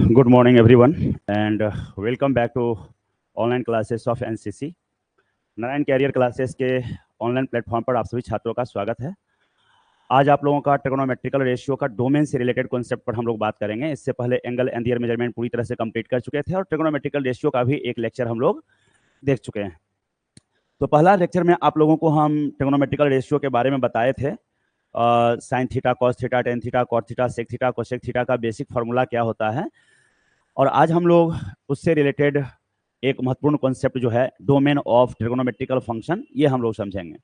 Good morning everyone and welcome back to online classes of NCC. Narayana career classes के online platform पर आप सभी छात्रों का स्वागत है। आज आप लोगों का ट्रिगोनोमेट्रिकल रेशियो का डोमेन से रिलेटेड कॉन्सेप्ट पर हम लोग बात करेंगे। इससे पहले एंगल एंड ईयर मेजरमेंट पूरी तरह से कंप्लीट कर चुके थे और ट्रिगोनोमेट्रिकल रेशियो का भी एक लेक्चर हम लोग देख चुके हैं। तो पहला लेक्चर में आप लोगों को हम ट्रिगोनोमेट्रिकल रेशियो के बारे में बताए थे। Sine theta, cos theta, tan theta, cot theta, sec theta, cosec theta का बेसिक फार्मूला क्या होता है, और आज हम लोग उससे रिलेटेड एक महत्वपूर्ण कॉन्सेप्ट जो है डोमेन ऑफ ट्रिगोनोमेट्रिकल फंक्शन, ये हम लोग समझेंगे।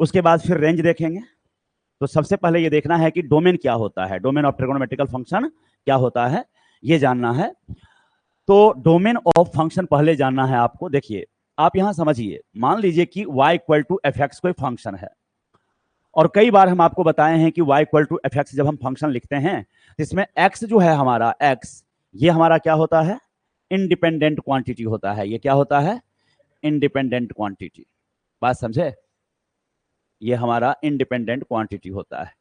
उसके बाद फिर रेंज देखेंगे। तो सबसे पहले ये देखना है कि डोमेन क्या होता है, डोमेन ऑफ ट्रिगोनोमेट्रिकल फंक्शन क्या होता है, ये जानना है। तो डोमेन ऑफ फंक्शन पहले जानना है आपको। देखिए, आप यहां समझिए, मान लीजिए कि y equal to f x कोई फंक्शन है, और कई बार हम आपको बताए हैं कि y equal to f x जब हम फंक्शन लिखते हैं तो इसमें x जो है हमारा, x ये हमारा क्या होता है, इंडिपेंडेंट क्वांटिटी होता है। ये क्या होता है, इंडिपेंडेंट क्वांटिटी। बात समझे, ये हमारा इंडिपेंडेंट क्वांटिटी होता है।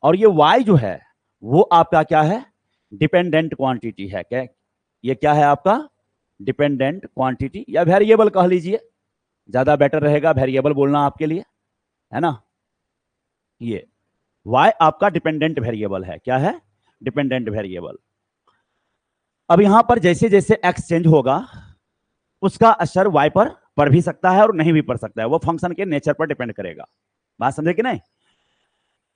और ये y जो है वो आपका क्या है, डिपेंडेंट क्वांटिटी है। क्या ये क्या है आपका, डिपेंडेंट क्वांटिटी, या वेरिएबल कह लीजिए, ज्यादा बेटर रहेगा वेरिएबल बोलना आपके लिए, है ना। ये y आपका डिपेंडेंट वेरिएबल है। क्या है, डिपेंडेंट वेरिएबल। अब यहां पर जैसे जैसे x चेंज होगा उसका असर y पर पड़ भी सकता है और नहीं भी पड़ सकता है, वो फंक्शन के नेचर पर डिपेंड करेगा। बात समझे कि नहीं।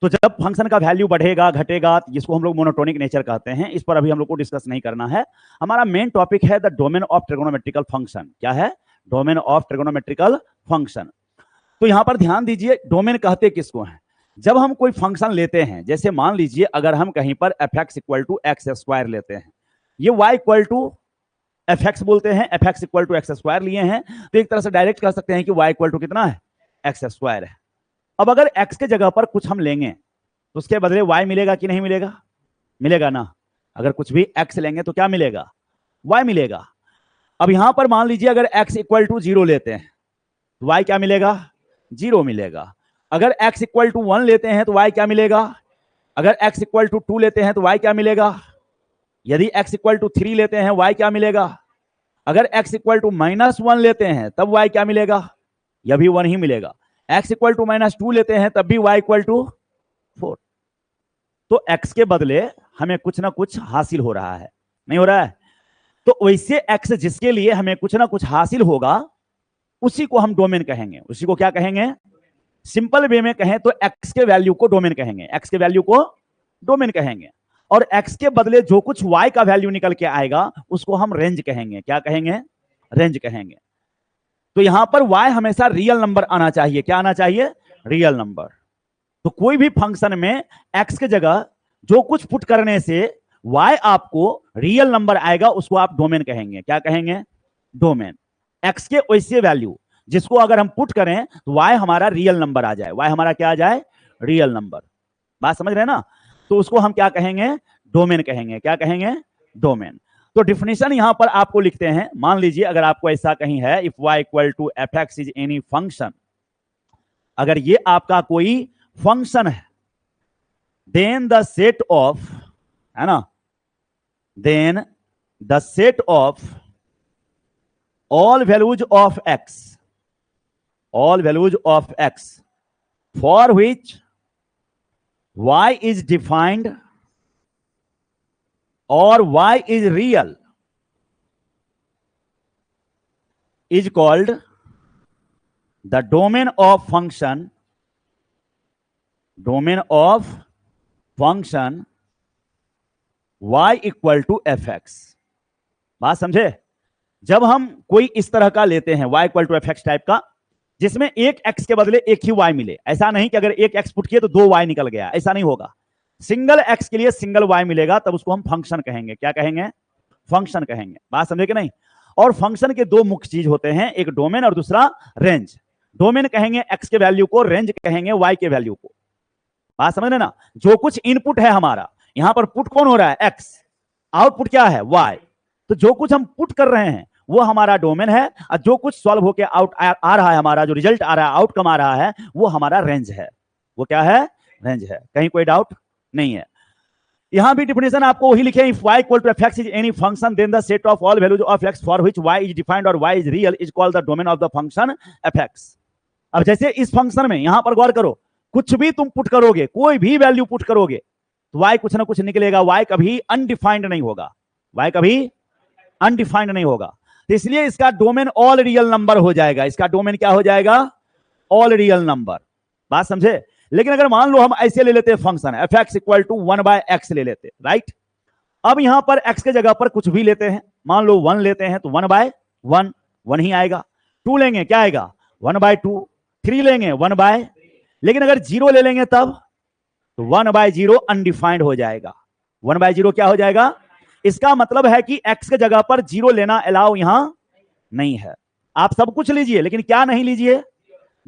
तो जब फंक्शन का वैल्यू बढ़ेगा घटेगा, जिसको हम लोग मोनोटोनिक नेचर कहते हैं, इस पर अभी हम लोग को डिस्कस नहीं करना है। हमारा मेन टॉपिक है the domain of trigonometrical function. क्या है, डोमेन ऑफ ट्रिगोनोमेट्रिकल फंक्शन। तो यहां पर ध्यान दीजिए, डोमेन कहते किसको हैं। जब हम कोई फंक्शन लेते हैं, जैसे मान लीजिए अगर हम कहीं पर f x equal to x square लेते हैं, ये y equal to f x बोलते हैं, f x equal to x square लिए हैं, तो एक तरह से डायरेक्ट कह सकते हैं कि y इक्वल टू कितना है, एक्स स्क्वायर है। अब अगर x के जगह पर कुछ हम लेंगे तो उसके बदले y मिलेगा कि नहीं मिलेगा, मिलेगा ना। अगर कुछ भी x लेंगे तो क्या मिलेगा, y मिलेगा। अब यहां पर मान लीजिए अगर x इक्वल टू 0 लेते हैं तो y क्या मिलेगा, 0 मिलेगा। अगर x इक्वल टू 1 लेते हैं तो y क्या मिलेगा, अगर x इक्वल टू 2 लेते हैं तो y क्या मिलेगा, यदि x इक्वल टू 3 लेते हैं y क्या मिलेगा, अगर x इक्वल टू -1 लेते हैं तब y क्या मिलेगा, यह भी 1 ही मिलेगा। x इक्वल टू -2 लेते हैं तब भी y इक्वल टू 4। तो x के बदले हमें कुछ ना कुछ हासिल हो रहा है, नहीं हो रहा है। तो वैसे x जिसके लिए हमें कुछ ना कुछ हासिल होगा उसी को हम डोमेन कहेंगे। उसी को क्या कहेंगे, सिंपल वे में कहें तो x के वैल्यू को डोमेन कहेंगे, x के वैल्यू को डोमेन कहेंगे। और x के बदले जो कुछ y का वैल्यू निकल के आएगा उसको हम रेंज कहेंगे। क्या कहेंगे, रेंज कहेंगे। तो यहां पर y हमेशा रियल नंबर आना चाहिए। क्या आना चाहिए, रियल नंबर। तो कोई भी फंक्शन में x के जगह जो कुछ पुट करने से y आपको रियल नंबर आएगा उसको आप डोमेन कहेंगे। क्या कहेंगे, डोमेन। x के वैसे वैल्यू जिसको अगर हम पुट करें तो y हमारा रियल नंबर आ जाए, y हमारा क्या आ जाए, रियल नंबर। बात समझ रहे हैं ना। तो उसको हम क्या कहेंगे, डोमेन कहेंगे। क्या कहेंगे, डोमेन। तो डिफिनेशन यहां पर आपको लिखते हैं। मान लीजिए अगर आपको ऐसा कहीं है, if y equal to f x is any function, अगर ये आपका कोई फंक्शन है, देन द सेट ऑफ, है ना, then the set of all values of x, all values of x for which y is defined or y is real is called the domain of function, domain of function y equal to f x. बात समझे। जब हम कोई इस तरह का लेते हैं y equal to f x type का, जिसमें एक x के बदले एक ही y मिले, ऐसा नहीं कि अगर एक x पुट किए तो 2 y निकल गया, ऐसा नहीं होगा। सिंगल x के लिए सिंगल y मिलेगा, तब उसको हम फंक्शन कहेंगे। क्या कहेंगे, फंक्शन कहेंगे। बात समझे कि नहीं। और फंक्शन के दो मुख्य चीज होते हैं, एक डोमेन और दूसरा रेंज। डोमेन कहेंगे x के वैल्यू को, रेंज कहेंगे y के वैल्यू को। बात समझ रहे ना। जो कुछ इनपुट है हमारा, यहां पर पुट कौन हो रहा है, x, आउटपुट क्या है, y। तो जो कुछ हम पुट कर रहे हैं वो हमारा डोमेन है, और जो कुछ सॉल्व होके आउट आ रहा है, हमारा जो रिजल्ट आ रहा है, आउटकम आ रहा है, वो हमारा रेंज है। वो क्या है, रेंज है। कहीं कोई डाउट नहीं है। यहां भी डिफिनेशन आपको वही लिखे, if y equal to f x is any function then the set of all values of x for which y is defined और y is real is called the domain of the function f x. अब जैसे इस function में यहां पर गौर करो, कुछ भी तुम पुट करोगे, कोई भी वैल्यू पुट करोगे तो y कुछ ना कुछ निकलेगा, y कभी अनडिफाइंड नहीं होगा, y कभी अनडिफाइंड नहीं होगा। तो इसलिए इसका डोमेन ऑल रियल नंबर हो जाएगा, इसका डोमेन क्या हो जाएगा, ऑल रियल नंबर। बात समझे? लेकिन अगर मान लो हम ऐसे ले लेते हैं function f x equal to 1/x ले लेते, राइट। अब यहां पर x के जगह पर कुछ भी लेते हैं, मान लो 1 लेते हैं तो 1/1 1 ही आएगा, 2 लेंगे क्या आएगा 1/2, 3 लेंगे 1/, लेकिन अगर 0 ले लेंगे तब तो 1/0 अनडिफाइंड हो जाएगा, 1/0 क्या हो जाएगा। इसका मतलब है कि x के जगह पर 0 लेना अलाउ यहां नहीं है। आप सब कुछ लीजिए लेकिन क्या नहीं लीजिए,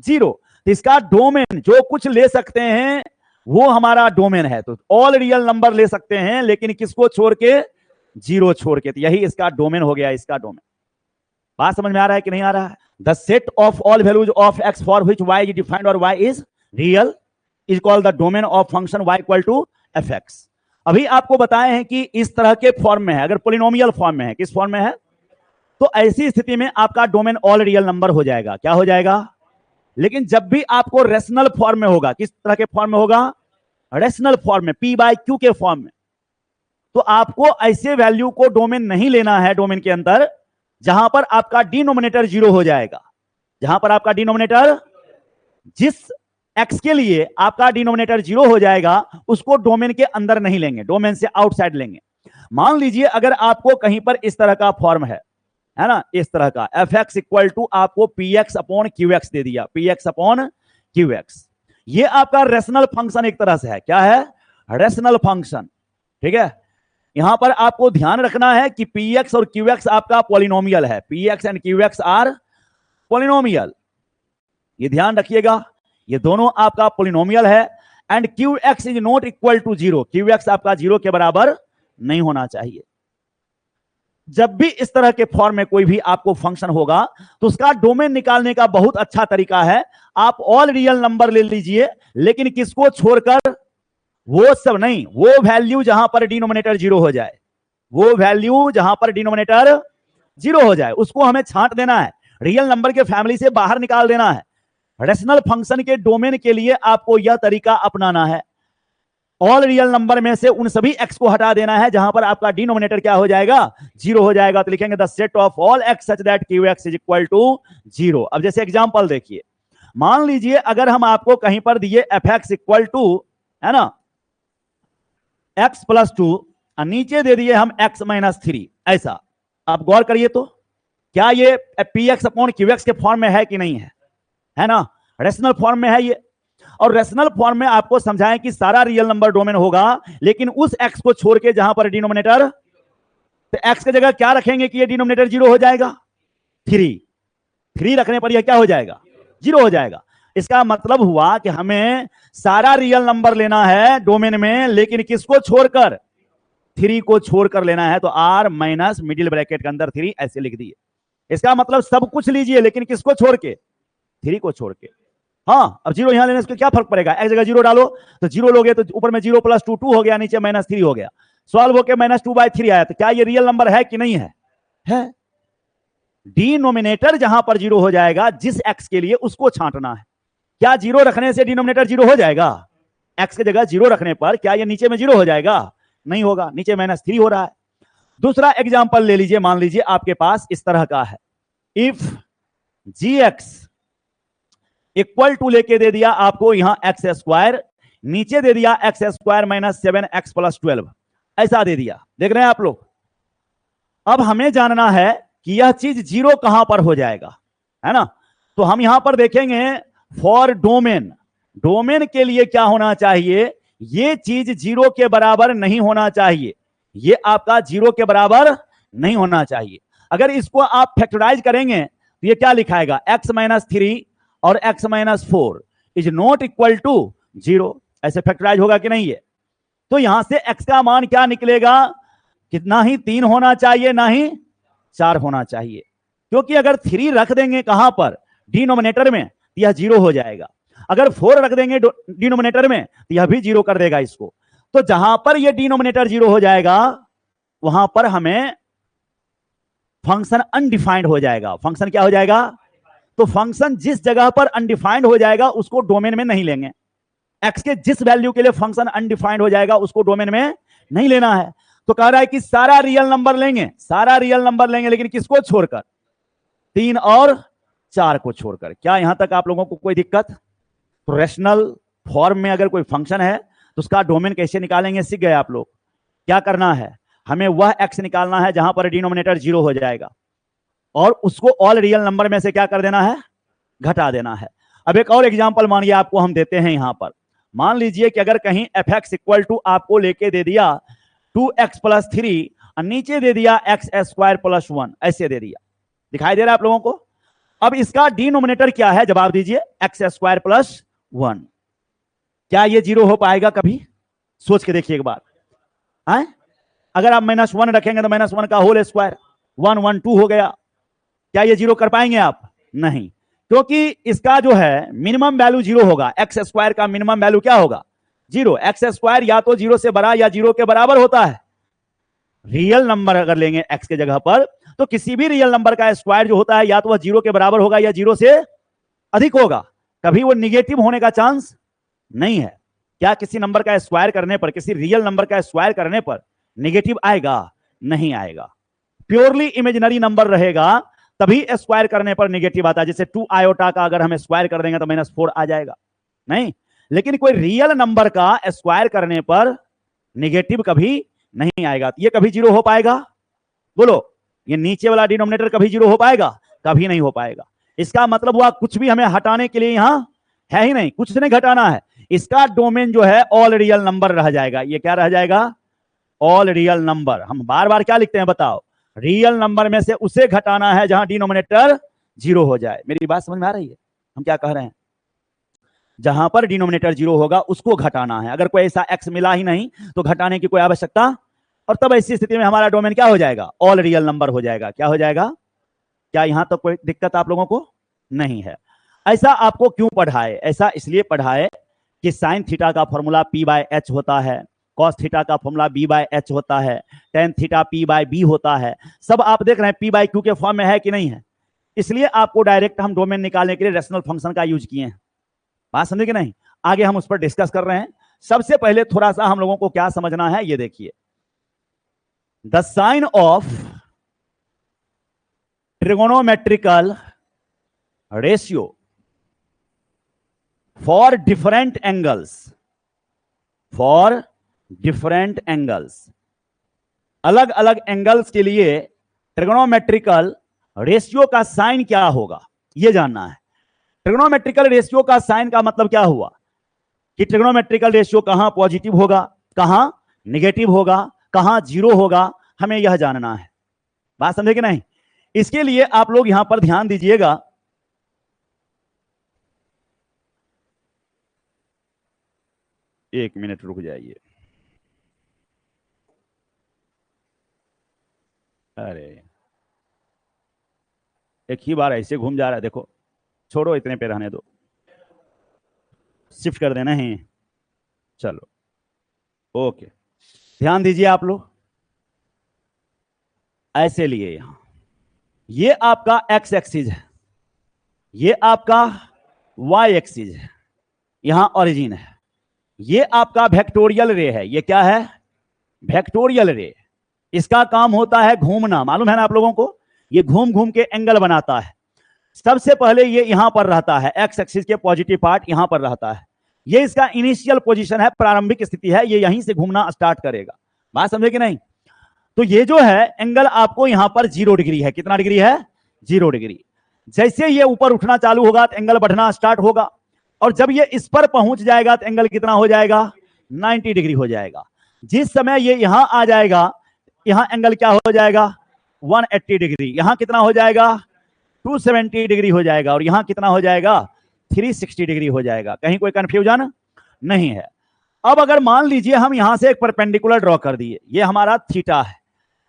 0। तो इसका डोमेन जो कुछ ले सकते हैं वो हमारा डोमेन है, तो ऑल रियल नंबर ले सकते हैं लेकिन किसको छोड़ के, 0 छोड़ के, तो यही इसका डोमेन हो गया, इसका डोमेन। बात समझ में आ रहा है कि नहीं आ रहा है? The set of all values of x for which y is defined और y is real is called the domain of function y equal to f x. अभी आपको बताए हैं कि इस तरह के फॉर्म में है, अगर पोलिनोमियल फॉर्म में है, किस फॉर्म में है, तो ऐसी स्थिति में आपका डोमेन ऑल रियल नंबर हो जाएगा, क्या हो जाएगा। लेकिन जब भी आपको रेशनल फॉर्म में होगा, किस तरह के फॉर्म में होगा, रेशनल फॉर्म में, p/q के फॉर्म में, तो आपको ऐसे वैल्यू को डोमेन नहीं लेना है, डोमेन के अंदर जहां पर आपका डिनोमिनेटर 0 हो जाएगा, जहां पर आपका डिनोमिनेटर, जिस x के लिए आपका डिनोमिनेटर 0 हो जाएगा उसको डोमेन के अंदर नहीं लेंगे, डोमेन से आउटसाइड लेंगे। मान लीजिए अगर आपको कहीं पर इस तरह का फॉर्म है ना, इस तरह का एफ एक्स इक्वल टू आपको p x upon q x दे दिया, p x upon q x, ये आपका रेशनल फंक्शन एक तरह से है, क्या है, रेशनल फंक्शन, ठीक है। यहां पर आपको ध्यान रखना है कि पी एक्स और क्यू एक्स आपका पॉलिनोमियल है, p x and q x are polynomial, ये ध्यान रखिएगा, ये दोनों आपका पॉलिनोमियल है। And q x is not equal to 0, q x आपका 0 के बराबर नहीं होना चाहिए। जब भी इस तरह के फॉर्म में कोई भी आपको फंक्शन होगा तो उसका डोमेन निकालने का बहुत अच्छा तरीका है, आप ऑल रियल नंबर ले लीजिए लेकिन किसको छोड़कर, वो सब नहीं, वो वैल्यू जहां पर डिनोमिनेटर 0 हो जाए, वो वैल्यू जहां पर डिनोमिनेटर 0 हो जाए उसको हमें छांट देना है, रियल नंबर के फैमिली से बाहर निकाल देना है। रेशनल फंक्शन के डोमेन के लिए आपको यह तरीका अपनाना है, ऑल रियल नंबर में से उन सभी x को हटा देना है जहां पर आपका डिनोमिनेटर क्या हो जाएगा, 0 हो जाएगा। तो लिखेंगे the set of all x such that qx is equal to 0। अब जैसे एग्जांपल देखिए, मान लीजिए अगर हम आपको कहीं पर दिए एफ एक्स इक्वल टू, है ना, x प्लस 2, नीचे दे दिए हम x माइनस 3, ऐसा। आप गौर करिए तो क्या ये P x upon q x के फॉर्म में है कि नहीं है ना, रेशनल फॉर्म में है ये। और रेशनल फॉर्म में आपको समझाएं कि सारा रियल नंबर डोमेन होगा लेकिन उस x को छोड़ के जहां पर डिनोमिनेटर, तो x की जगह क्या रखेंगे कि ये डिनोमिनेटर 0 हो जाएगा, 3 रखने पर यह क्या हो जाएगा, 0 हो जाएगा। इसका मतलब हुआ कि हमें सारा रियल नंबर लेना है डोमेन में लेकिन किसको छोड़कर, 3 को छोड़कर लेना है। तो r माइनस मिडिल ब्रैकेट के अंदर 3 ऐसे लिख दिए। इसका मतलब सब कुछ लीजिए लेकिन किसको छोड़ के, 3 को छोड़ के। हाँ, अब 0 यहां लेने से क्या फर्क पड़ेगा, एक जगह 0 डालो तो 0 लोगे तो ऊपर में 0 प्लस 2 2 हो गया, नीचे माइनस 3 हो गया, सॉल्व होके -2/3 आया। तो क्या ये रियल नंबर है कि नहीं है? डिनोमिनेटर जहां पर 0 हो जाएगा जिस x के लिए उसको छांटना है। क्या 0 रखने से डिनोमिनेटर 0 हो जाएगा, x की जगह 0 रखने पर क्या ये नीचे में 0 हो जाएगा, नहीं होगा, नीचे -3 हो रहा है। दूसरा एग्जांपल ले लीजिए, मान लीजिए आपके पास इस तरह का है, इफ gx इक्वल टू लेके दे दिया आपको यहां x², नीचे दे दिया x² माइनस 7x प्लस 12, ऐसा दे दिया, देख रहे हैं आप लोग। अब हमें जानना है कि यह चीज 0 कहां पर हो जाएगा, है ना। तो हम यहां पर देखेंगे फॉर डोमेन, डोमेन के लिए क्या होना चाहिए, ये चीज 0 के बराबर नहीं होना चाहिए, ये आपका 0 के बराबर नहीं होना चाहिए। अगर इसको आप फैक्टराइज करेंगे तो ये क्या लिखाएगा, x-3 और x-4 is not equal to 0, ऐसे फैक्टराइज होगा कि नहीं है। तो यहां से x का मान क्या निकलेगा, कितना ही 3 होना चाहिए ना ही 4 होना चाहिए, क्योंकि अगर 3 रख देंगे कहां पर, डिनोमिनेटर में, तो यह 0 हो जाएगा। अगर 4 रख देंगे डिनोमिनेटर में तो यह भी 0 कर देगा इसको। तो जहां पर ये डिनोमिनेटर 0 हो जाएगा वहां पर हमें फंक्शन अनडिफाइंड हो जाएगा। फंक्शन क्या हो जाएगा? तो फंक्शन जिस जगह पर अनडिफाइंड हो जाएगा उसको डोमेन में नहीं लेंगे। एक्स के जिस वैल्यू के लिए फंक्शन अनडिफाइंड हो जाएगा उसको डोमेन में नहीं लेना है। तो कह रहा है कि सारा रियल नंबर लेंगे, सारा रियल नंबर लेंगे, लेकिन किसको छोड़कर? 3 और 4 को छोड़कर। क्या यहां तक आप लोगों को कोई दिक्कत? तो रेशनल फॉर्म में अगर कोई फंक्शन है तो उसका डोमेन कैसे निकालेंगे सीख गए आप लोग। क्या करना है? हमें वह एक्स निकालना है जहां पर डिनोमिनेटर 0 हो जाएगा और उसको ऑल रियल नंबर में से क्या कर देना है? घटा देना है। अब एक और एग्जांपल मानिए आपको हम देते हैं यहां पर। मान लीजिए कि अगर कहीं एफ एक्स इक्वल टू आपको लेके दे दिया 2x + 3 और नीचे दे दिया x² + 1, ऐसे दे दिया। दिखाई दे रहा है आप लोगों को? अब इसका डिनोमिनेटर क्या है? जवाब दीजिए। x² + 1। क्या ये 0 हो पाएगा कभी? सोच के देखिए एक बार। है? अगर आप -1 रखेंगे तो -1 का होल स्क्वायर 1 1 2 हो गया। क्या ये 0 कर पाएंगे आप? नहीं, क्योंकि इसका जो है मिनिमम वैल्यू 0 होगा। x² का मिनिमम वैल्यू क्या होगा? 0। x² या तो 0 से बड़ा या 0 के बराबर होता है। रियल नंबर अगर लेंगे x के जगह पर तो किसी भी रियल नंबर का स्क्वायर जो होता है या तो वह 0 के बराबर होगा या 0 से अधिक होगा। कभी वो निगेटिव होने का चांस नहीं है। क्या किसी नंबर का स्क्वायर करने पर, किसी रियल नंबर का स्क्वायर करने पर निगेटिव आएगा? नहीं आएगा। प्योरली इमेजिनरी नंबर रहेगा तभी स्क्वायर करने पर निगेटिव आता है। जैसे 2 आयोटा का अगर हम स्क्वायर कर देंगे तो -4 आ जाएगा। नहीं, लेकिन कोई रियल नंबर का स्क्वायर करने पर निगेटिव कभी नहीं आएगा। ये कभी 0 हो पाएगा? बोलो, ये नीचे वाला डिनोमिनेटर कभी 0 हो पाएगा? कभी नहीं हो पाएगा। इसका मतलब हुआ कुछ भी हमें हटाने के लिए यहां है ही नहीं, कुछ नहीं घटाना है। इसका डोमेन जो है ऑल रियल नंबर रह जाएगा। ये क्या रह जाएगा? All real number. हम बार बार क्या लिखते हैं बताओ? रियल नंबर में से उसे घटाना है जहां डिनोमिनेटर 0 हो जाए। मेरी बात समझ में आ रही है हम क्या कह रहे हैं? जहां पर डिनोमिनेटर 0 होगा उसको घटाना है। अगर कोई ऐसा x मिला ही नहीं तो घटाने की कोई आवश्यकता, और तब ऐसी स्थिति में हमारा डोमेन क्या हो जाएगा? ऑल रियल नंबर हो जाएगा। क्या हो जाएगा? क्या यहां तक तो कोई दिक्कत आप लोगों को नहीं है? ऐसा आपको क्यों पढ़ाए? ऐसा इसलिए पढ़ाए कि साइन थीटा का फॉर्मूला p/h होता है, कॉस थीटा का फॉर्मूला b/h होता है, टेन थीटा p/b होता है। सब आप देख रहे हैं p/q के फॉर्म में है कि नहीं है। इसलिए आपको डायरेक्ट हम डोमेन निकालने के लिए रेशनल फंक्शन का यूज किए हैं। बात समझे कि नहीं? आगे हम उस पर डिस्कस कर रहे हैं। सबसे पहले थोड़ा सा हम लोगों को क्या समझना है ये देखिए। The sine of trigonometrical ratio for different angles, अलग अलग एंगल्स के लिए ट्रिगोनोमेट्रिकल रेशियो का साइन क्या होगा यह जानना है। ट्रिगोनोमेट्रिकल रेशियो का साइन का मतलब क्या हुआ कि ट्रिगोनोमेट्रिकल रेशियो कहां पॉजिटिव होगा, कहां नेगेटिव होगा, कहां 0 होगा, हमें यह जानना है। बात समझे कि नहीं? इसके लिए आप लोग यहां पर ध्यान दीजिएगा। एक मिनट रुक जाइए। अरे एक ही बार ऐसे घूम जा रहा है, देखो। छोड़ो, इतने पे रहने दो, शिफ्ट कर देना है। चलो ओके, ध्यान दीजिए आप लोग। ऐसे लिए यहां ये आपका x एक्सिस है, ये आपका y एक्सिस है, यहां ओरिजिन है। ये आपका वेक्टोरियल रे है। ये क्या है? वेक्टोरियल रे। इसका काम होता है घूमना, मालूम है ना आप लोगों को? ये घूम घूम के एंगल बनाता है। सबसे पहले ये यहां पर रहता है, एक्स एक्सिस के पॉजिटिव पार्ट यहां पर रहता है। ये इसका इनिशियल पोजीशन है, प्रारंभिक स्थिति है। ये यहीं से घूमना स्टार्ट करेगा। बात समझे कि नहीं? तो ये जो है एंगल आपको यहां पर 0 डिग्री है। कितना डिग्री है? 0 डिग्री। जैसे ये ऊपर उठना चालू होगा तो एंगल बढ़ना स्टार्ट होगा, और जब ये इस पर पहुंच जाएगा तो एंगल कितना हो जाएगा? 90 डिग्री हो जाएगा। जिस समय ये यहां आ जाएगा, यहां एंगल क्या हो जाएगा? 180 डिग्री। यहां कितना हो जाएगा? 270 डिग्री हो जाएगा। और यहां कितना हो जाएगा? 360 डिग्री हो जाएगा। कहीं कोई कंफ्यूजन नहीं है। अब अगर मान लीजिए हम यहां से एक परपेंडिकुलर ड्रॉ कर दिए, ये हमारा थीटा है।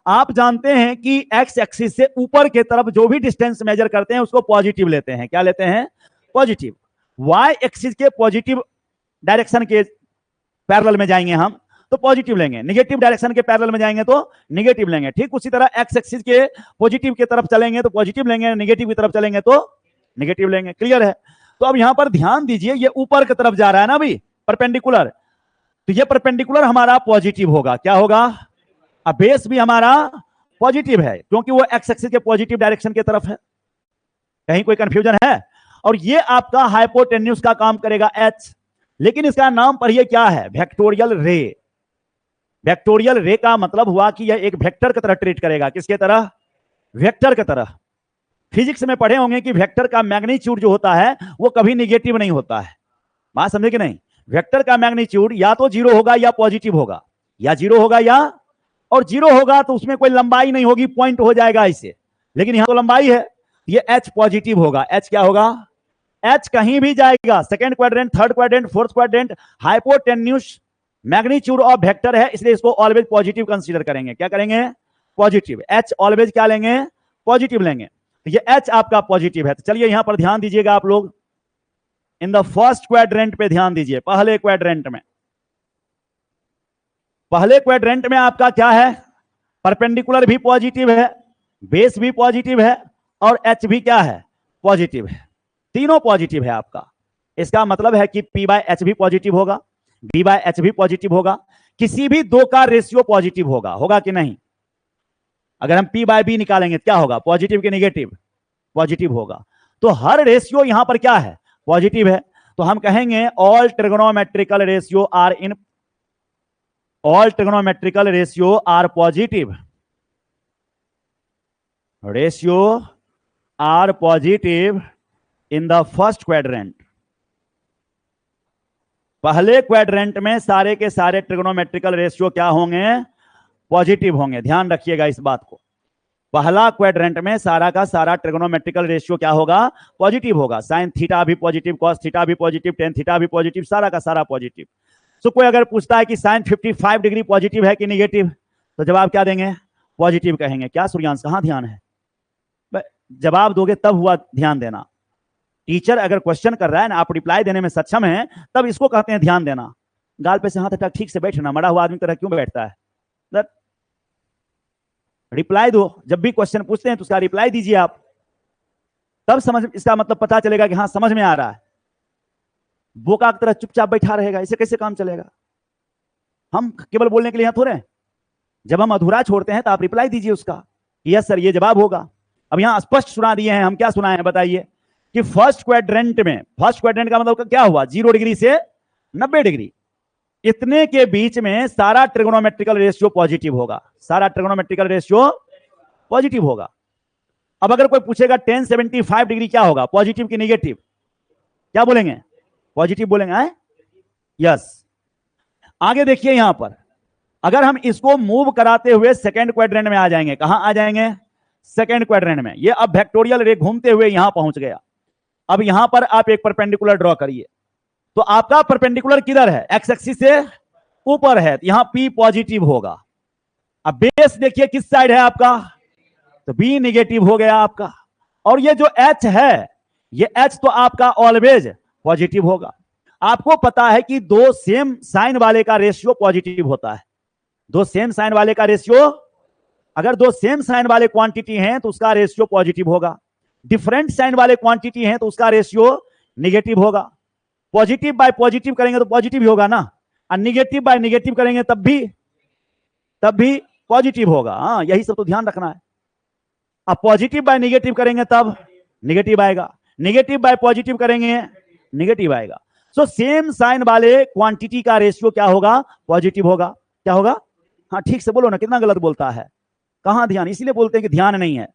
आप जानते हैं कि एक्स एक्सिस से ऊपर के तरफ जो भी डिस्टेंस मेजर करते हैं उसको पॉजिटिव लेते हैं। क्या लेते हैं? पॉजिटिव। वाई एक्सिस के पॉजिटिव डायरेक्शन के पैरेलल में जाएंगे हम तो पॉजिटिव लेंगे, निगेटिव डायरेक्शन के पैरेलल में जाएंगे तो निगेटिव लेंगे। ठीक उसी तरह एक्स एक्सिस के पॉजिटिव की तरफ चलेंगे तो पॉजिटिव लेंगे, निगेटिव की तरफ चलेंगे तो निगेटिव लेंगे। क्लियर है? तो अब यहां पर ध्यान दीजिए, ये ऊपर की तरफ जा रहा है ना अभी परपेंडिकुलर, तो ये परपेंडिकुलर हमारा पॉजिटिव होगा। क्या होगा? अब बेस भी हमारा पॉजिटिव है क्योंकि वो एक्स एक्सिस के पॉजिटिव डायरेक्शन की तरफ है। कहीं कोई कंफ्यूजन है? और ये आपका हाइपोटेन्यूज का काम करेगा एच, लेकिन इसका नाम पढ़िए क्या है? वेक्टोरियल रे। वेक्टोरियल रे का मतलब हुआ कि यह एक वेक्टर की तरह ट्रीट करेगा। किसके तरह? वेक्टर की तरह। फिजिक्स में पढ़े होंगे कि वेक्टर का मैग्नीट्यूड जो होता है वो कभी निगेटिव नहीं होता है। बात समझे कि नहीं? वेक्टर का मैग्नीट्यूड या तो जीरो होगा या पॉजिटिव होगा, या जीरो होगा या, और जीरो होगा तो उसमें कोई लंबाई नहीं होगी, पॉइंट हो जाएगा इसे। लेकिन यहां तो लंबाई है, ये एच पॉजिटिव होगा। एच क्या होगा? एच कहीं भी जाएगा, second quadrant, third quadrant, fourth quadrant, hypotenuse magnitude of vector है, इसलिए इसको ऑलवेज पॉजिटिव कंसीडर करेंगे। क्या करेंगे? पॉजिटिव। एच ऑलवेज क्या लेंगे? पॉजिटिव लेंगे। तो ये एच आपका पॉजिटिव है। तो चलिए यहां पर ध्यान दीजिएगा आप लोग, इन द फर्स्ट क्वाड्रेंट पे ध्यान दीजिए। पहले क्वाड्रेंट में, पहले क्वाड्रेंट में आपका क्या है? परपेंडिकुलर भी पॉजिटिव है, बेस भी पॉजिटिव है, और एच भी क्या है? पॉजिटिव है। तीनों पॉजिटिव है आपका। इसका मतलब है कि पी बाय एच भी पॉजिटिव होगा, बी बाय एच भी पॉजिटिव होगा, किसी भी दो का रेशियो पॉजिटिव होगा। होगा कि नहीं? अगर हम पी बाय बी निकालेंगे क्या होगा? पॉजिटिव के निगेटिव? पॉजिटिव होगा। तो हर रेशियो यहां पर क्या है? पॉजिटिव है। तो हम कहेंगे all trigonometrical ratio are in, all trigonometrical ratio are positive, ratio are positive in the first quadrant. पहले क्वाड्रेंट में सारे के सारे ट्रिगोनोमेट्रिकल रेशियो क्या होंगे? पॉजिटिव होंगे। ध्यान रखिएगा इस बात को। पहला क्वाड्रेंट में सारा का सारा ट्रिगोनोमेट्रिकल रेशियो क्या होगा? पॉजिटिव होगा। साइन थीटा भी पॉजिटिव, कॉस थीटा भी पॉजिटिव, टेन थीटा भी पॉजिटिव, सारा का सारा पॉजिटिव। तो कोई अगर पूछता है कि साइन 55 डिग्री पॉजिटिव है कि निगेटिव, तो जवाब क्या देंगे? पॉजिटिव कहेंगे। क्या सूर्यांश, कहां ध्यान है? जवाब दोगे तब हुआ ध्यान देना। टीचर अगर क्वेश्चन कर रहा है ना, आप रिप्लाई देने में सक्षम हैं, तब इसको कहते हैं ध्यान देना। गाल पे से हाथ हटा ठीक से बैठना, मरा हुआ आदमी तरह क्यों बैठता है? रिप्लाई दो। जब भी क्वेश्चन पूछते हैं तो उसका रिप्लाई दीजिए आप, तब समझ, इसका मतलब पता चलेगा कि हाँ समझ में आ रहा है। बोका की तरह चुपचाप बैठा रहेगा, इसे कैसे काम चलेगा? हम केवल बोलने के लिए यहाँ थोड़े। जब हम अधूरा छोड़ते हैं तो आप रिप्लाई दीजिए उसका, यस सर ये जवाब होगा। अब यहाँ स्पष्ट सुना दिए हैं हम। क्या सुनाए हैं बताइए? कि फर्स्ट क्वाड्रेंट में, फर्स्ट क्वाड्रेंट का मतलब क्या हुआ? 0 डिग्री से 90 डिग्री, इतने के बीच में सारा ट्रिगोनोमेट्रिकल रेशियो पॉजिटिव होगा। सारा ट्रिगोनोमेट्रिकल रेशियो पॉजिटिव होगा। अब अगर कोई पूछेगा 1075 डिग्री क्या होगा? पॉजिटिव की निगेटिव? क्या बोलेंगे? पॉजिटिव बोलेंगे। यस। आगे देखिए यहां पर, अगर हम इसको मूव कराते हुए सेकेंड क्वाड्रेंट में आ जाएंगे। कहां आ जाएंगे? सेकेंड क्वाड्रेंट में। ये अब वेक्टोरियल रे घूमते हुए यहां पहुंच गया। अब यहां पर आप एक परपेंडिकुलर ड्रॉ करिए। तो आपका परपेंडिकुलर किधर है? एक्स एक्सिस से ऊपर है, तो यहां पी पॉजिटिव होगा। अब बेस देखिए किस साइड है आपका? तो बी निगेटिव हो गया आपका। और ये जो एच है, ये एच तो आपका ऑलवेज पॉजिटिव होगा। आपको पता है कि दो सेम साइन वाले का रेशियो पॉजिटिव होता है। दो सेम साइन वाले का रेशियो, अगर दो सेम साइन वाले क्वांटिटी हैं तो उसका रेशियो पॉजिटिव होगा। डिफरेंट साइन वाले क्वांटिटी हैं तो उसका रेशियो निगेटिव होगा। पॉजिटिव बाय पॉजिटिव करेंगे तो पॉजिटिव ही होगा ना, और निगेटिव बाय निगेटिव करेंगे तब भी पॉजिटिव होगा। हाँ, यही सब तो ध्यान रखना है। अब पॉजिटिव बाय निगेटिव करेंगे तब निगेटिव आएगा, निगेटिव बाय पॉजिटिव करेंगे निगेटिव आएगा। सो सेम साइन वाले क्वांटिटी का रेशियो क्या होगा? पॉजिटिव होगा। क्या होगा? हाँ ठीक से बोलो ना, कितना गलत बोलता है? कहां ध्यान? इसीलिए बोलते हैं कि ध्यान नहीं है।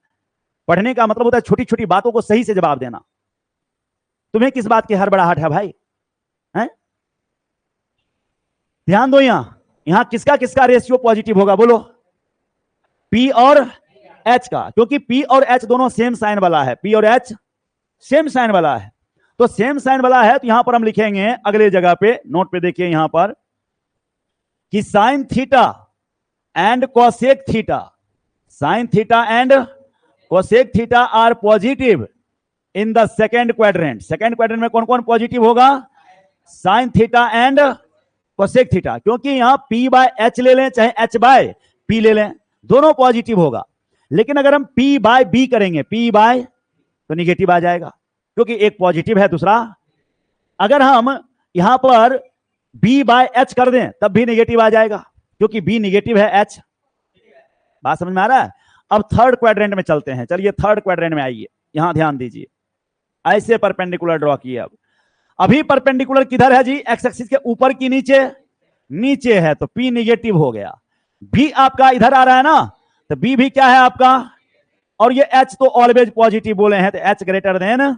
पढ़ने का मतलब होता है छोटी छोटी बातों को सही से जवाब देना। तुम्हें किस बात की हड़बड़ाहट है भाई? हैं? ध्यान दो। यहां किसका किसका रेशियो पॉजिटिव होगा? बोलो। पी और एच का, क्योंकि पी और एच दोनों सेम साइन वाला है। पी और एच सेम साइन वाला है, तो सेम साइन वाला है, तो यहां पर हम लिखेंगे अगले जगह पे, नोट पे देखिए यहां पर, कि sine theta and cosec theta, sine theta and cosec theta are positive in the second quadrant. Second quadrant में कौन कौन पॉजिटिव होगा? Sine theta and cosec theta, क्योंकि यहां P बाय H ले लें चाहे H बाय P ले लें, दोनों पॉजिटिव होगा। लेकिन अगर हम P बाय B करेंगे, P बाय, तो निगेटिव आ जाएगा, क्योंकि एक पॉजिटिव है दूसरा। अगर हम यहां पर B बाय H कर दें तब भी निगेटिव आ जाएगा, क्योंकि B निगेटिव है, H। बात समझ में आ रहा है? अब थर्ड क्वाड्रेंट में चलते हैं। चलिए थर्ड क्वाड्रेंट में आइए, यहां ध्यान दीजिए, ऐसे परपेंडिकुलर ड्रॉ किए। अब अभी परपेंडिकुलर किधर है जी? एक्स एक्सिस के ऊपर की नीचे? नीचे है, तो P निगेटिव हो गया। B आपका इधर आ रहा है ना, तो B भी क्या है आपका, और ये H तो ऑलवेज पॉजिटिव बोले हैं, तो H ग्रेटर देन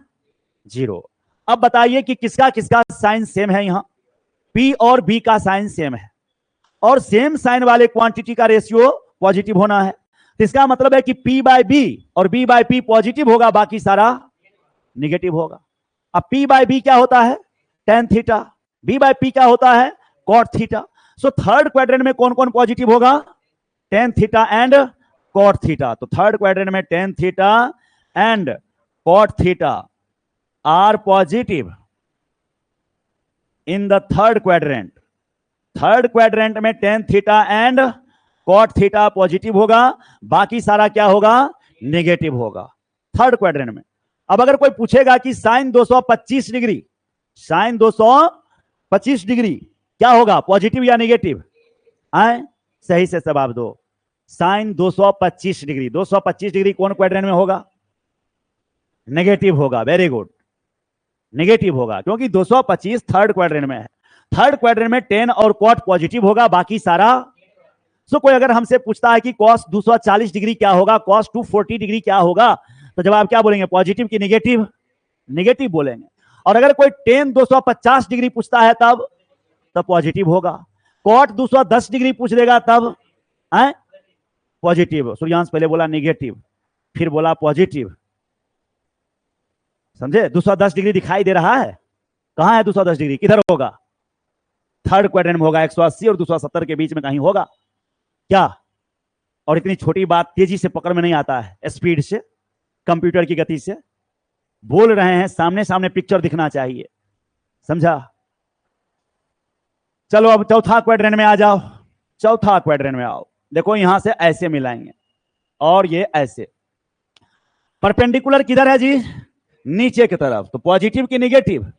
0। अब बताइए कि किसका किसका साइन सेम है? यहां P और B का साइन सेम है, और सेम साइन वाले क्वांटिटी का रेशियो पॉजिटिव होना है। तो इसका मतलब है कि P बाय B और B बाय P पॉजिटिव होगा, बाकी सारा निगेटिव होगा। अब P बाय B क्या होता है? tan theta. B by P क्या होता है? cot theta. So third quadrant में कौन कौन पॉजिटिव होगा? tan theta and cot theta. तो थर्ड क्वाड्रेंट में tan theta and cot theta are positive in the third quadrant. Third quadrant में tan theta and cot theta positive होगा, बाकी सारा क्या होगा? नेगेटिव होगा थर्ड क्वाड्रेंट में। अब अगर कोई पूछेगा कि साइन 225 डिग्री, साइन 225 डिग्री क्या होगा, पॉजिटिव या नेगेटिव? आए सही से जवाब दो। साइन 225 डिग्री, 225 डिग्री कौन क्वाड्रेंट में होगा? नेगेटिव होगा। वेरी गुड, नेगेटिव होगा, क्योंकि 225 थर्ड क्वाड्रेंट में है। थर्ड क्वाड्रेंट में tan और cot पॉजिटिव होगा, बाकी सारा। सो कोई अगर हमसे पूछता है कि cos 240 डिग्री क्या होगा, cos 240 डिग्री क्या होगा, तो जवाब क्या बोलेंगे? पॉजिटिव की नेगेटिव? नेगेटिव बोलेंगे। और अगर कोई tan 250 डिग्री पूछता है तब पॉजिटिव होगा। cot 210 डिग्री पूछ देगा तब पॉजिटिव। सूर्यांश पहले बोला नेगेटिव, फिर बोला पॉजिटिव, समझे? 210 डिग्री दिखाई दे रहा है? कहां है 210 डिग्री? किधर होगा? थर्ड क्वाड्रेंट में होगा, 180 और 270 के बीच में कहीं होगा क्या? और इतनी छोटी बात तेजी से पकड़ में नहीं आता है, स्पीड से, कंप्यूटर की गति से बोल रहे हैं, सामने सामने पिक्चर दिखना चाहिए, समझा? चलो अब चौथा क्वाड्रेंट में आ जाओ। चौथा क्वाड्रेंट में आओ, देखो यहां से ऐसे मिलाएंगे और ये ऐसे। परपेंडिकुलर किधर है जी? नीचे की तरफ, तो पॉजिटिव की नेगेटिव?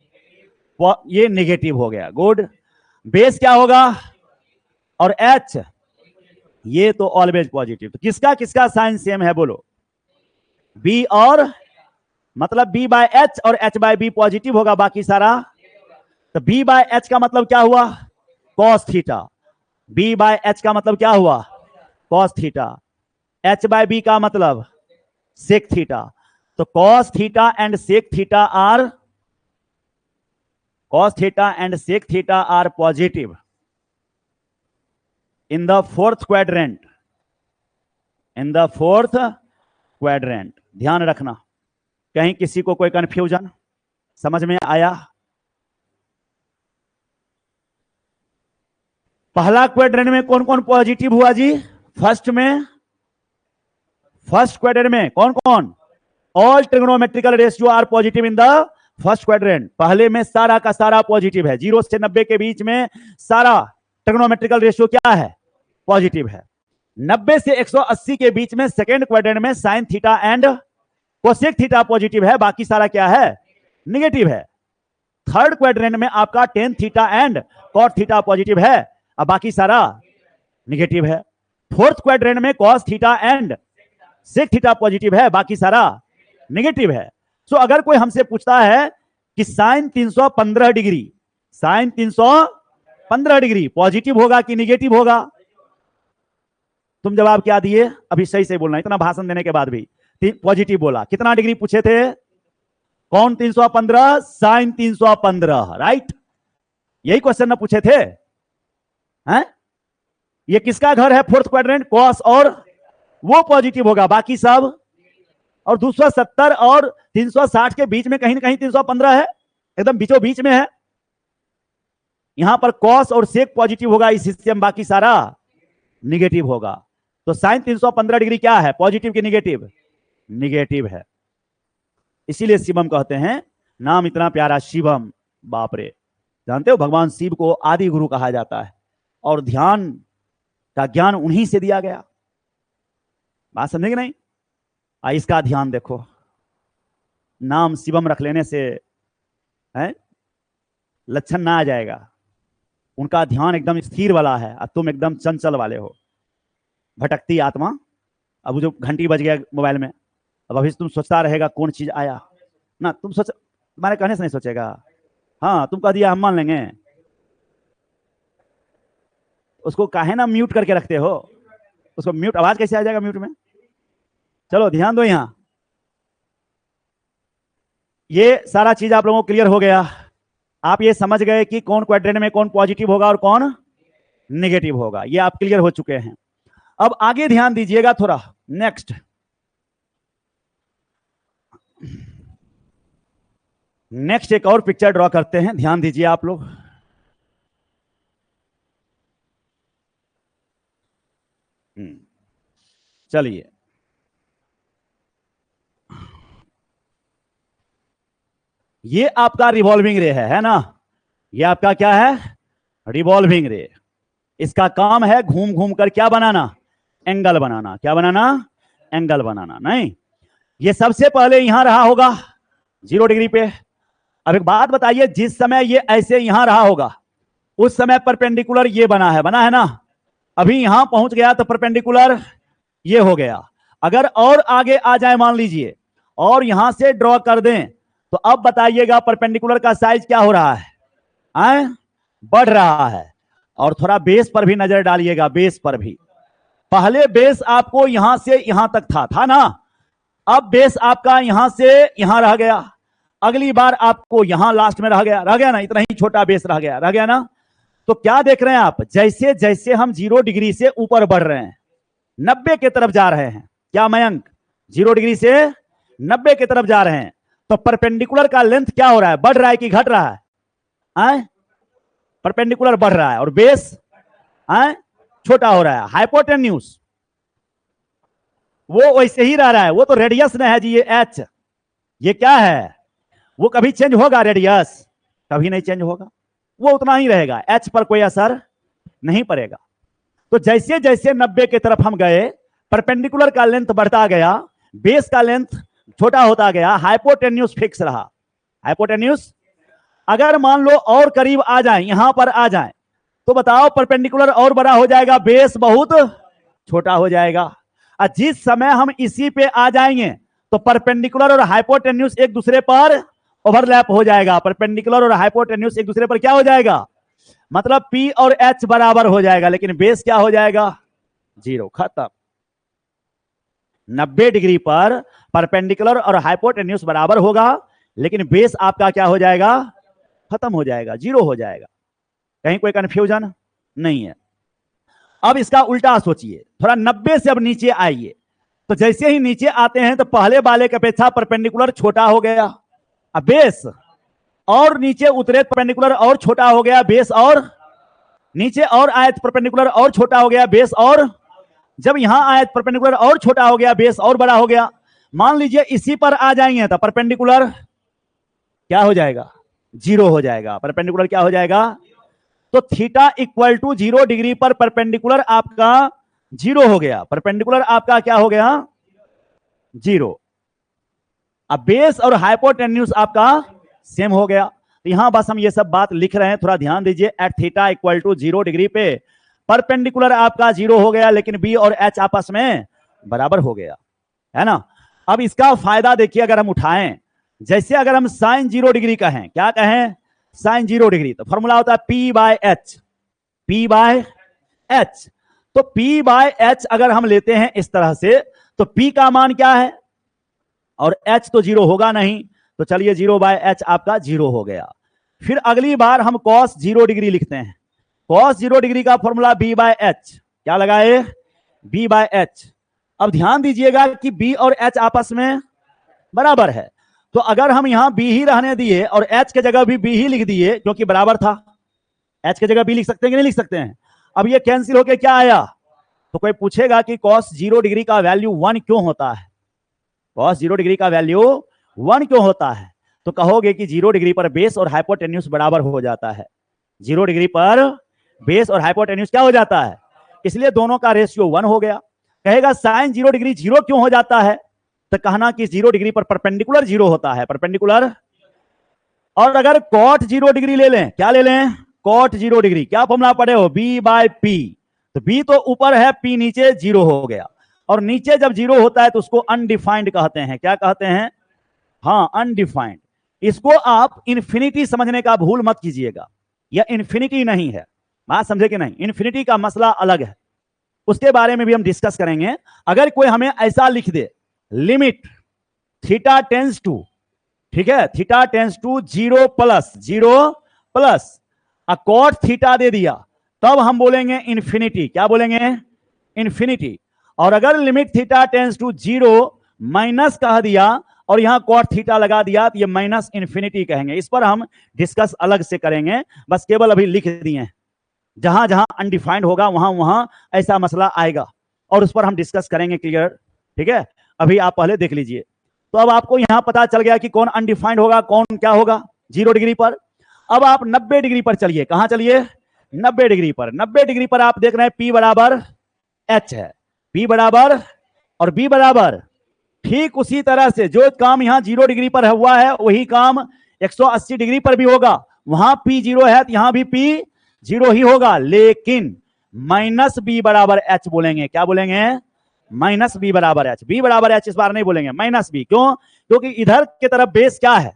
ये नेगेटिव हो गया। गुड। बेस क्या होगा? और H ये तो ऑलवेज पॉजिटिव। तो किसका किसका साइन सेम है बोलो? B और, मतलब B बाय H और H बाय B पॉजिटिव होगा, बाकी सारा। तो B बाय H का मतलब क्या हुआ? cos theta. B by H का मतलब क्या हुआ? cos theta. H by B का मतलब sec थीटा। तो cos theta and sec theta are, cos theta and sec theta are positive in the fourth quadrant, in the fourth quadrant। ध्यान रखना, कहीं किसी को कोई कंफ्यूजन? समझ में आया? पहला क्वाड्रेंट में कौन कौन पॉजिटिव हुआ जी? फर्स्ट में, फर्स्ट क्वाड्रेंट में कौन कौन? All trigonometrical ratio are positive in the first quadrant. पहले में सारा का सारा पॉजिटिव है, 0 से 90 के बीच में सारा ट्रिग्नोमेट्रिकल रेशियो क्या है? पॉजिटिव है। 90 से 180 के बीच में सेकेंड क्वाड्रेंट में sign theta and cosec theta positive है, बाकी सारा क्या है? नेगेटिव है। थर्ड क्वाड्रेंट में आपका tan theta and cot theta positive है, अब बाकी सारा नेगेटिव है। फोर्थ क्वाड्रेंट में cos theta and sec theta positive है, बाकी सारा नेगेटिव है। सो अगर कोई हमसे पूछता है कि sine 315 degree, sine 315 degree positive होगा कि नेगेटिव होगा? तुम जवाब क्या दिए? अभी सही से बोलना, इतना भाषण देने के बाद भी पॉजिटिव बोला। कितना डिग्री पूछे थे? कौन 315? Sign 315, right? यही क्वेश्चन ना पूछे थे? हैं? ये किसका घर है? फोर्थ क्वाड्रेंट, कॉस, और वो पॉजिटिव होगा, बाकी सब। और 270 और 360 के बीच में कहीं ना कहीं 315 है, एकदम बीचों बीच में है। यहां पर कॉस और सेक पॉजिटिव होगा इस हिस्से में, बाकी सारा निगेटिव होगा। तो साइन 315 डिग्री क्या है? पॉजिटिव की निगेटिव? निगेटिव है। इसीलिए शिवम कहते हैं, नाम इतना प्यारा शिवम, बाप रे। जानते हो भगवान शिव को आदि गुरु कहा जाता है और ध्यान का ज्ञान उन्हीं से दिया गया। बात समझे कि नहीं? इसका ध्यान देखो, नाम शिवम रख लेने से है लक्षण ना आ जाएगा। उनका ध्यान एकदम स्थिर वाला है और तुम एकदम चंचल वाले हो, भटकती आत्मा। अब जो घंटी बज गया मोबाइल में, अब अभी तुम सोचता रहेगा कौन चीज आया ना, तुम सोच, तुम्हारे कहने से नहीं सोचेगा। हाँ तुम कह दिया हम मान लेंगे, उसको काहे ना म्यूट करके रखते हो, उसको म्यूट, आवाज कैसे आ जाएगा म्यूट में? चलो ध्यान दो, यहां ये सारा चीज आप लोगों को क्लियर हो गया। आप ये समझ गए कि कौन क्वाड्रेंट में कौन पॉजिटिव होगा और कौन नेगेटिव होगा, ये आप क्लियर हो चुके हैं। अब आगे ध्यान दीजिएगा थोड़ा। नेक्स्ट एक और पिक्चर ड्रॉ करते हैं, ध्यान दीजिए आप लोग। चलिए, ये आपका रिवॉल्विंग रे है ना? ये आपका क्या है? रिवॉल्विंग रे। इसका काम है घूम घूम कर क्या बनाना? एंगल बनाना। क्या बनाना? एंगल बनाना। नहीं, ये सबसे पहले यहां रहा होगा 0 डिग्री पे। अब एक बात बताइए, जिस समय ये ऐसे यहां रहा होगा उस समय परपेंडिकुलर ये बना है ना? अभी यहां पहुंच गया तो परपेंडिकुलर ये हो गया। अगर और आगे आ जाए मान लीजिए और यहां से ड्रॉ कर दें, तो अब बताइएगा परपेंडिकुलर का साइज क्या हो रहा है? बढ़ रहा है। और थोड़ा बेस पर भी नजर डालिएगा, बेस पर भी। पहले बेस आपको यहां से यहां तक था ना? अब बेस आपका यहां से यहां रह गया। अगली बार आपको यहां लास्ट में रह गया ना, इतना ही छोटा बेस रह गया ना? तो क्या देख रहे हैं आप? जैसे जैसे हम 0 डिग्री से ऊपर बढ़ रहे हैं, 90 की तरफ जा रहे हैं, क्या मयंक? 0 डिग्री से 90 की तरफ जा रहे हैं, तो परपेंडिकुलर का लेंथ क्या हो रहा है? बढ़ रहा है कि घट रहा है? परपेंडिकुलर बढ़ रहा है और बेस छोटा हो रहा है। हाइपोटेन्यूज वो वैसे ही रह रहा है, वो तो रेडियस में है जी, ये एच। ये क्या है? वो कभी चेंज होगा? रेडियस कभी नहीं चेंज होगा, वो उतना ही रहेगा, एच पर कोई असर नहीं पड़ेगा। तो जैसे जैसे 90 की तरफ हम गए, परपेंडिकुलर का लेंथ बढ़ता गया, बेस का लेंथ छोटा होता गया, हाइपोटेन्यूज फिक्स रहा। हाइपोटेन्यूज अगर मान लो और करीब आ जाए, यहां पर आ जाए, तो बताओ परपेंडिकुलर और बड़ा हो जाएगा, बेस बहुत छोटा हो जाएगा। और जिस समय हम इसी पे आ जाएंगे तो परपेंडिकुलर और हाइपोटेन्यूज एक दूसरे पर ओवरलैप हो जाएगा। परपेंडिकुलर और हाइपोटेन्यूज एक दूसरे पर क्या हो जाएगा? मतलब P और H बराबर हो जाएगा, लेकिन बेस क्या हो जाएगा? 0। खत्म। 90 डिग्री पर परपेंडिकुलर और हाइपोटेन्यूज बराबर होगा, लेकिन बेस आपका क्या हो जाएगा? खत्म हो जाएगा, 0 हो जाएगा। कहीं कोई कंफ्यूजन नहीं है। अब इसका उल्टा सोचिए, थोड़ा 90 से अब नीचे आइए, तो जैसे ही नीचे आते हैं तो पहले वाले की अपेक्षा परपेंडिकुलर छोटा हो गया, अब बेस और नीचे उतरे परपेंडिकुलर और छोटा हो गया, बेस और नीचे और आए परपेंडिकुलर और छोटा हो गया, बेस और जब यहां आए परपेंडिकुलर और छोटा हो गया, बेस और बड़ा हो गया। मान लीजिए इसी पर आ जाएंगे तो परपेंडिकुलर क्या हो जाएगा? 0 हो जाएगा। परपेंडिकुलर क्या हो जाएगा? तो थीटा इक्वल टू 0 डिग्री पर परपेंडिकुलर आपका 0 हो गया। परपेंडिकुलर आपका क्या हो गया? 0। अब बेस और हाइपोटेन्यूज आपका सेम हो गया। तो यहां बस हम ये सब बात लिख रहे हैं, थोड़ा ध्यान दीजिए। At theta equal to 0 degree पे परपेंडिकुलर आपका 0 हो गया, लेकिन बी और एच आपस में बराबर हो गया, है ना? अब इसका फायदा देखिए, अगर हम उठाएं, जैसे अगर हम साइन 0 डिग्री कहें, क्या कहें? साइन 0 डिग्री, तो फॉर्मूला होता है P by H. P by H. तो P बाय एच अगर हम लेते हैं इस तरह से, तो P का मान क्या है? और H तो 0 होगा नहीं, तो चलिए 0 बाय एच आपका 0 हो गया। फिर अगली बार हम cos 0 डिग्री लिखते हैं। cos 0 डिग्री का फॉर्मूला B बाय एच। क्या लगाए? B by H. अब ध्यान दीजिएगा कि B और H आपस में बराबर है, तो अगर हम यहां B ही रहने दिए और H के जगह भी B ही लिख दिए, क्योंकि बराबर था, H के जगह B लिख सकते हैं कि नहीं लिख सकते हैं? अब ये कैंसिल होके क्या आया? तो कोई पूछेगा कि cos 0 डिग्री का वैल्यू 1 क्यों होता है? cos 0 डिग्री का वैल्यू 1 क्यों होता है? तो कहोगे कि 0 डिग्री पर बेस और हाइपोटेन्यूज बराबर हो जाता है। 0 डिग्री पर बेस और हाइपोटेन्यूज क्या हो जाता है, इसलिए दोनों का रेशियो 1 हो गया। कहेगा साइन 0 डिग्री 0 क्यों हो जाता है, तो कहना कि 0 डिग्री पर परपेंडिकुलर 0 होता है, परपेंडिकुलर। और अगर कॉट 0 डिग्री ले लें, क्या ले लें, कॉट 0 डिग्री, क्या फॉर्मूला पढ़े हो, बी बाय पी। तो बी तो ऊपर है, पी नीचे, 0 हो गया। और नीचे जब 0 होता है तो उसको अनडिफाइंड कहते हैं। क्या कहते हैं, हाँ अनडिफाइंड। इसको आप इंफिनिटी समझने का भूल मत कीजिएगा, यह इंफिनिटी नहीं है, बात समझे कि नहीं, इंफिनिटी का मसला अलग है, उसके बारे में भी हम डिस्कस करेंगे। अगर कोई हमें ऐसा लिख दे, लिमिट थीटा टेंस टू, ठीक है, theta tends to 0 plus cot theta दे दिया, तब हम बोलेंगे इंफिनिटी। क्या बोलेंगे, इंफिनिटी। और अगर limit theta tends to 0 minus कह दिया और यहां कॉट थीटा लगा दिया तो ये माइनस इंफिनिटी कहेंगे। इस पर हम डिस्कस अलग से करेंगे, बस केवल अभी लिख दिए, जहां जहां अनडिफाइंड होगा वहां वहां ऐसा मसला आएगा और उस पर हम डिस्कस करेंगे, क्लियर, ठीक है। अभी आप पहले देख लीजिए। तो अब आपको यहां पता चल गया कि कौन अनडिफाइंड होगा, कौन क्या होगा 0 डिग्री पर। अब आप 90 डिग्री पर चलिए, कहां चलिए, 90 डिग्री पर। 90 डिग्री पर आप देख रहे हैं P बराबर H है, P बराबर और B बराबर। ठीक उसी तरह से जो काम यहां 0 डिग्री पर हुआ है वही काम 180 डिग्री पर भी होगा। वहां P 0 है तो यहां भी P 0 ही होगा, लेकिन माइनस बी बराबर H बोलेंगे। क्या बोलेंगे, माइनस बी बराबर H। बी बराबर H इस बार नहीं बोलेंगे, माइनस बी। क्यों, क्योंकि इधर की तरफ बेस क्या है,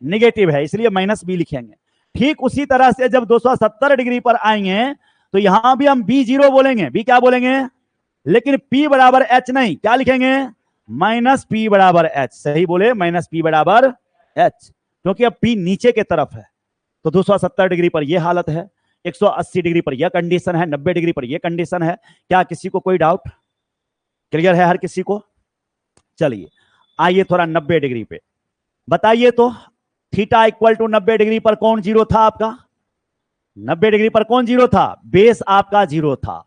निगेटिव है, इसलिए माइनस बी लिखेंगे। ठीक उसी तरह से जब 270 डिग्री पर आएंगे तो यहां भी हम बी 0 बोलेंगे, बी क्या बोलेंगे, लेकिन P बराबर H नहीं, क्या लिखेंगे, माइनस P बराबर H। सही बोले, माइनस P बराबर H, क्योंकि अब P नीचे के तरफ है। तो 270 डिग्री पर यह हालत है, 180 डिग्री पर यह कंडीशन है, 90 डिग्री पर यह कंडीशन है। क्या किसी को कोई डाउट, क्लियर है हर किसी को। चलिए आइए थोड़ा 90 डिग्री पे बताइए तो, थीटा इक्वल टू 90 डिग्री पर कौन 0 था आपका, 90 डिग्री पर कौन 0 था, बेस आपका 0 था।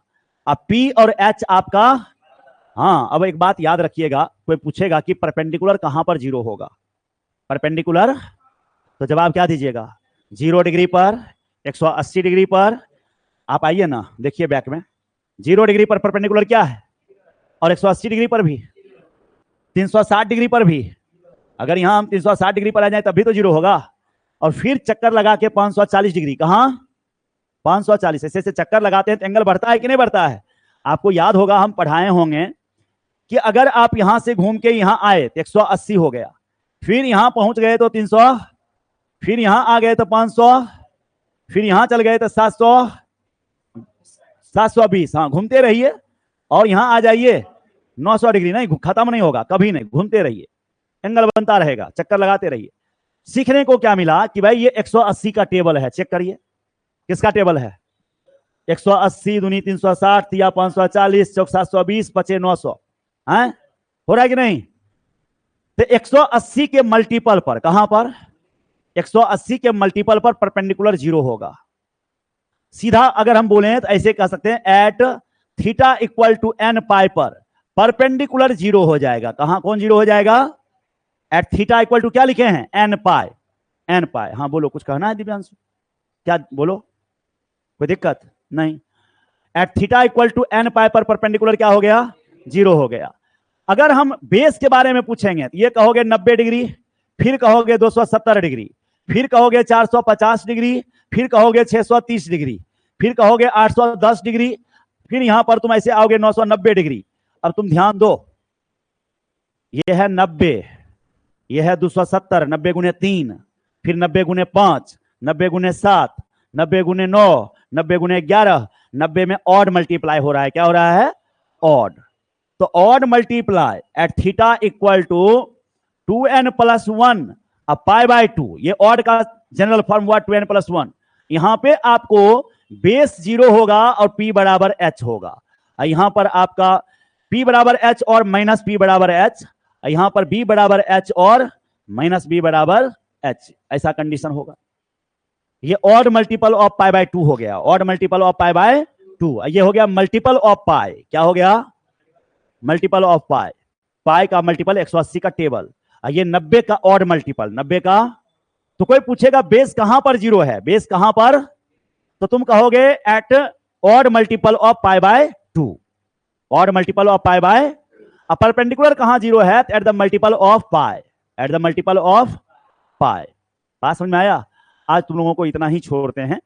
अब P और H आपका, हाँ अब एक बात याद रखिएगा, कोई पूछेगा कि परपेंडिकुलर कहां पर 0 होगा, परपेंडिकुलर, तो जवाब क्या दीजिएगा, 0 डिग्री पर, 180 डिग्री पर। आप आइए ना, देखिए बैक में, 0 डिग्री पर परपेंडिकुलर क्या है, और 180 डिग्री पर भी, 360 डिग्री पर भी। अगर यहां हम 360 डिग्री पर आ जाए तभी तो 0 होगा। और फिर चक्कर लगा के 540 डिग्री, कहां 540, ऐसे ऐसे चक्कर लगाते हैं तो एंगल बढ़ता है कि नहीं बढ़ता है। आपको याद होगा, हम पढ़ाए होंगे कि अगर आप यहां से घूम के यहां आए तो 180 हो गया, फिर यहां पहुंच गए तो 300, फिर यहां आ गए तो 500, फिर यहां चल गए तो 700, 720, हाँ घूमते रहिए और यहां आ जाइए 900 डिग्री, नहीं खत्म नहीं होगा कभी नहीं, घूमते रहिए, एंगल बनता रहेगा, चक्कर लगाते रहिए। सीखने को क्या मिला कि भाई ये 180 का टेबल है, चेक करिए किसका टेबल है, 180 दूनी 360 या 540 चौक 720 पचे 900, है हो रहा है कि नहीं। तो 180 के मल्टीपल पर, कहां पर, 180 के मल्टीपल पर परपेंडिकुलर 0 होगा। सीधा अगर हम बोले तो ऐसे कह सकते हैं, at theta equal to n pi पर परपेंडिकुलर 0 हो जाएगा। कहां कौन 0 हो जाएगा, एट थीटा इक्वल टू क्या लिखे हैं, एन पाई, एन पाई। हाँ बोलो, कुछ कहना है दिव्यांशु, क्या बोलो, कोई दिक्कत नहीं। At theta equal to n pi पर परपेंडिकुलर क्या हो गया, 0 हो गया। अगर हम बेस के बारे में पूछेंगे तो ये कहोगे 90 डिग्री, फिर कहोगे 270 डिग्री, फिर कहोगे 450 डिग्री, फिर कहोगे 630 डिग्री, फिर कहोगे 810 डिग्री, फिर यहां पर तुम ऐसे आओगे 990 डिग्री। अब तुम ध्यान दो, ये है 90, ये है 270, 90 गुने 3, फिर 90 गुने 5, 90 गुने 7, 90 गुने 9, 90 गुने 11, 90 में ऑड मल्टीप्लाई हो रहा है, क्या हो रहा है, ऑड। तो odd multiply at theta equal to 2n plus 1 अब पाई बाय 2, ये ऑड का जनरल फॉर्म हुआ 2n प्लस 1। यहां पे आपको बेस 0 होगा और P बराबर H होगा। यहां पर आपका P बराबर H और माइनस P बराबर H, यहां पर B बराबर H और माइनस B बराबर H, ऐसा कंडीशन होगा। ये odd multiple of pi by 2 हो गया, odd multiple of pi by 2। ये हो गया मल्टीपल ऑफ पाई, क्या हो गया, मल्टीपल ऑफ पाई, पाई का मल्टीपल 180 का टेबल। ये 90 का ऑड मल्टीपल, 90 का तो कोई पूछेगा बेस कहां पर 0 है, बेस कहां पर, तो तुम कहोगे at odd multiple of pi by 2, odd multiple of pi by, perpendicular कहां 0 है, at the multiple of pi, at the multiple of pi. बात समझ में आया? आज तुम लोगों को इतना ही छोड़ते हैं।